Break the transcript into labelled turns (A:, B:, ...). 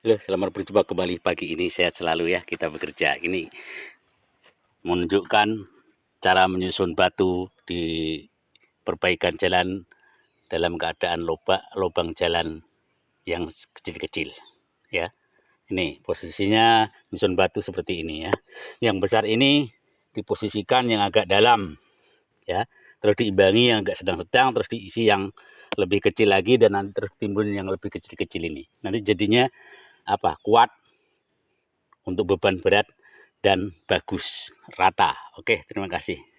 A: Halo, selamat berjumpa kembali pagi ini. Sehat selalu ya, kita bekerja. Ini menunjukkan cara menyusun batu di perbaikan jalan dalam keadaan lubang jalan yang kecil-kecil ya. Ini posisinya menyusun batu seperti ini ya. Yang besar ini diposisikan yang agak dalam ya. Terus diimbangi yang agak sedang-sedang, terus diisi yang lebih kecil lagi, dan nanti terus timbul yang lebih kecil-kecil ini. Nanti jadinya apa? Kuat untuk beban berat dan bagus rata. Oke, terima kasih.